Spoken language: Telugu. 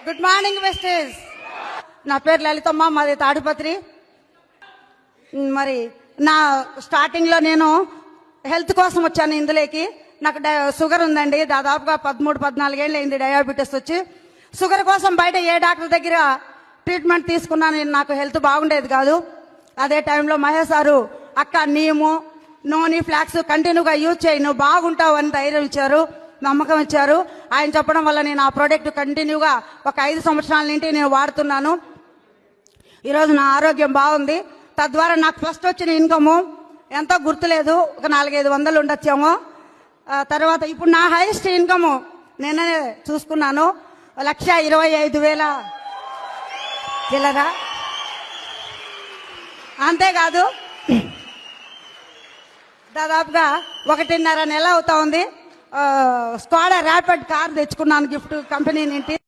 Good morning wastage. నా పేరు లలితమ్మ, మాది తాడిపత్రి. మరి నా స్టార్టింగ్ లో నేను హెల్త్ కోసం వచ్చాను ఇందులోకి. నాకు షుగర్ ఉందండి, దాదాపుగా 13-14 ఏళ్ళు అయింది డయాబెటీస్ వచ్చి. షుగర్ కోసం బయట ఏ డాక్టర్ దగ్గర ట్రీట్మెంట్ తీసుకున్నాను, నాకు హెల్త్ బాగుండేది కాదు. అదే టైంలో మహేష్ సారు అక్క నీము నూనె ఫ్లాక్స్ కంటిన్యూగా యూజ్ చేయి, నువ్వు బాగుంటావు అని ధైర్యం ఇచ్చారు, నమ్మకం ఇచ్చారు. ఆయన చెప్పడం వల్ల నేను ఆ ప్రోడక్ట్ కంటిన్యూగా ఒక 5 సంవత్సరాల నుండి నేను వాడుతున్నాను. ఈరోజు నా ఆరోగ్యం బాగుంది. తద్వారా నాకు ఫస్ట్ వచ్చిన ఇన్కము ఎంతో గుర్తులేదు, ఒక 400-500 ఉండొచ్చేమో. తర్వాత ఇప్పుడు నా హైయెస్ట్ ఇన్కము నేనే చూసుకున్నాను, 1,25,000 చిల్లరా. అంతేకాదు దాదాపుగా 1.5 నెల అవుతా ఉంది. స్కోడా ర్యాపిడ్ కార్ తెచ్చుకున్నాను గిఫ్ట్ కంపెనీ నుండి.